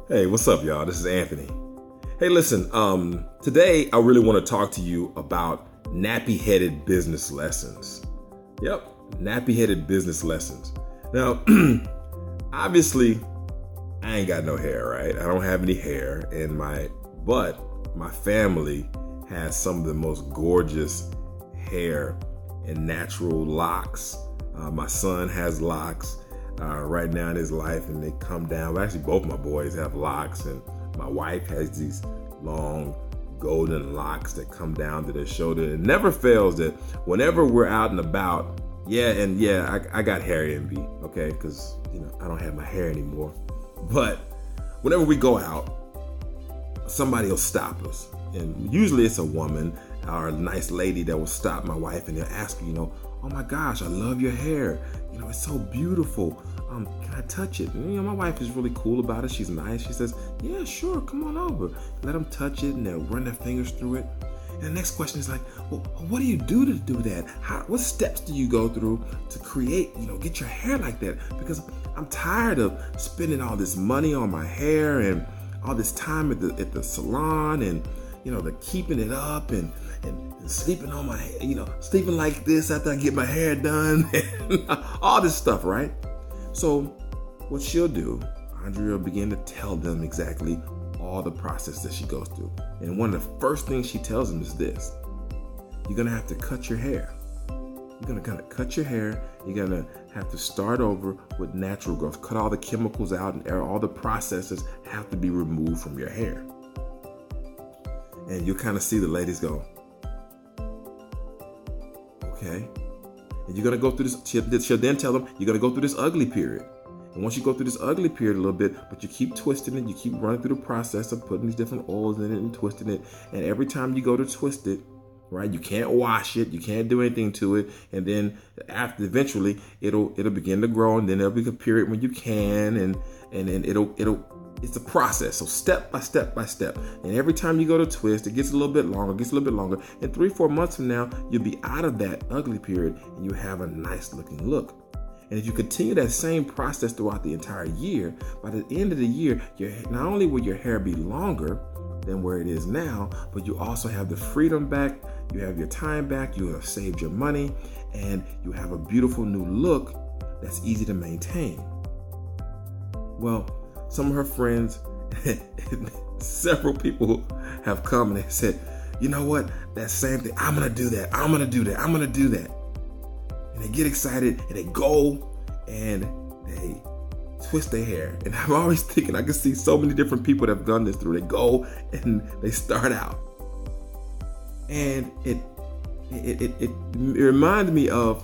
Hey, what's up, y'all? This is Anthony. Hey, listen, today I really want to talk to you about nappy-headed business lessons. Yep, nappy-headed business lessons. Now, obviously, I ain't got no hair, right? I don't have any hair, but my family has some of the most gorgeous hair and natural locks. My son has locks right now in his life, and they come down. Well, actually, both my boys have locks, and my wife has these long golden locks that come down to their shoulder. It never fails that whenever we're out and about, I got hair envy, okay? Because, I don't have my hair anymore. But whenever we go out, somebody will stop us. And usually it's a woman or a nice lady that will stop my wife, and they'll ask her, oh my gosh, I love your hair. It's so beautiful. Can I touch it? And, my wife is really cool about it. She's nice. She says, yeah, sure, come on over. Let them touch it, and they'll run their fingers through it. And the next question is like, well, what do you do to do that? What steps do you go through to create, get your hair like that? Because I'm tired of spending all this money on my hair and all this time at the salon and, the keeping it up and sleeping on my, sleeping like this after I get my hair done, and all this stuff, right? So what she'll do, Andrea will begin to tell them exactly all the process that she goes through. And one of the first things she tells them is this: you're gonna have to cut your hair. You're gonna kind of cut your hair. You're gonna have to start over with natural growth. Cut all the chemicals out, and all the processes have to be removed from your hair. And you'll kind of see the ladies go, okay. And you're gonna go through this. She'll then tell them you're gonna go through this ugly period. And once you go through this ugly period a little bit, but you keep twisting it, you keep running through the process of putting these different oils in it and twisting it. And every time you go to twist it, right, you can't wash it, you can't do anything to it. And then eventually it'll begin to grow, and then there'll be a period when you can, and then it's a process. So step by step by step. And every time you go to twist, it gets a little bit longer, And 3-4 months from now, you'll be out of that ugly period, and you have a nice looking look. And if you continue that same process throughout the entire year, by the end of the year, not only will your hair be longer than where it is now, but you also have the freedom back, you have your time back, you have saved your money, and you have a beautiful new look that's easy to maintain. Well, some of her friends, several people have come and they said, you know what, that same thing, I'm gonna do that. And they get excited and they go and they twist their hair. And I'm always thinking, I can see so many different people that have done this through. They go and they start out. And it reminded me of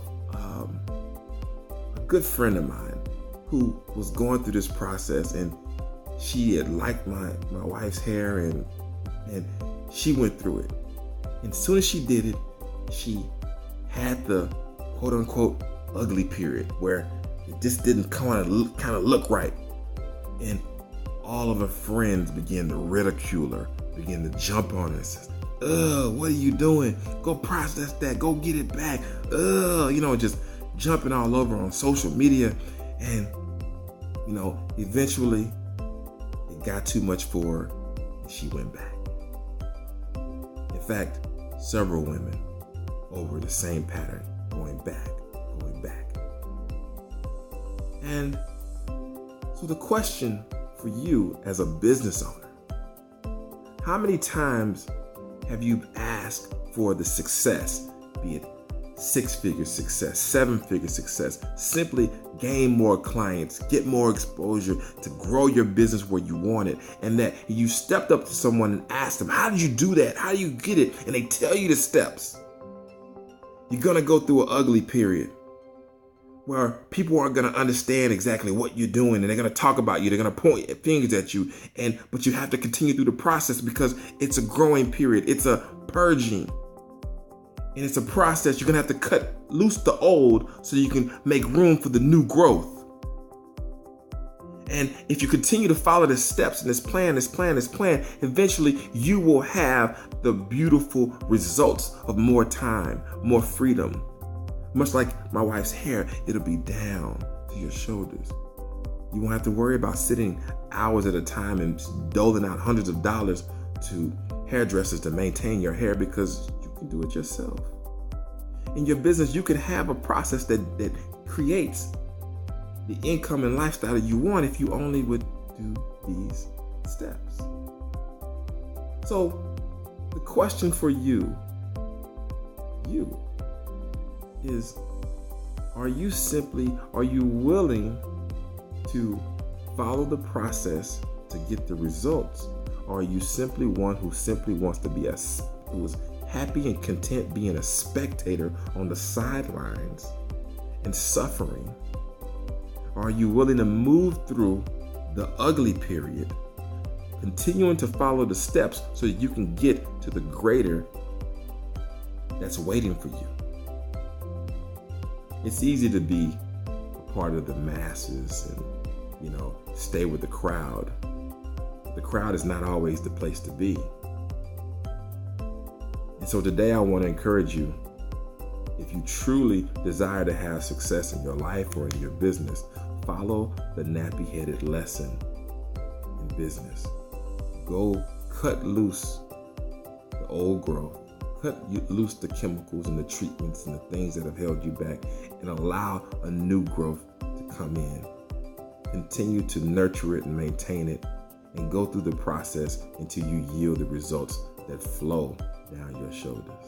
a good friend of mine who was going through this process, and she had liked my wife's hair, and she went through it. And as soon as she did it, she had the quote unquote ugly period where it just didn't kind of look right. And all of her friends began to ridicule her, began to jump on her and says, what are you doing? Go process that, go get it back. Just jumping all over on social media. And, eventually it got too much for her and she went back. In fact, several women over the same pattern, going back. And so the question for you as a business owner, how many times have you asked for the success, be it 6-figure success, 7-figure success, simply gain more clients, get more exposure to grow your business where you want it, and that you stepped up to someone and asked them, how did you do that? How do you get it? And they tell you the steps. You're gonna go through an ugly period where people aren't going to understand exactly what you're doing, and they're going to talk about you. They're going to point fingers at you, but you have to continue through the process because it's a growing period. It's a purging, and it's a process. You're going to have to cut loose the old so you can make room for the new growth. And if you continue to follow the steps and this plan, eventually you will have the beautiful results of more time, more freedom. Much like my wife's hair, it'll be down to your shoulders. You won't have to worry about sitting hours at a time and doling out hundreds of dollars to hairdressers to maintain your hair, because you can do it yourself. In your business, you can have a process that creates the income and lifestyle that you want if you only would do these steps. So the question for you is, are you willing to follow the process to get the results? Or are you simply one who simply wants to be who is happy and content being a spectator on the sidelines and suffering? Or are you willing to move through the ugly period, continuing to follow the steps so that you can get to the greater that's waiting for you? It's easy to be a part of the masses and, stay with the crowd. The crowd is not always the place to be. And so today I want to encourage you, if you truly desire to have success in your life or in your business, follow the nappy-headed lesson in business. Go cut loose the old growth. Cut loose the chemicals and the treatments and the things that have held you back, and allow a new growth to come in. Continue to nurture it and maintain it, and go through the process until you yield the results that flow down your shoulders.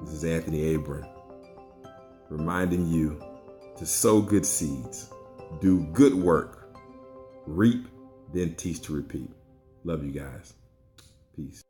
This is Anthony Abron, reminding you to sow good seeds, do good work, reap, then teach to repeat. Love you guys. Peace.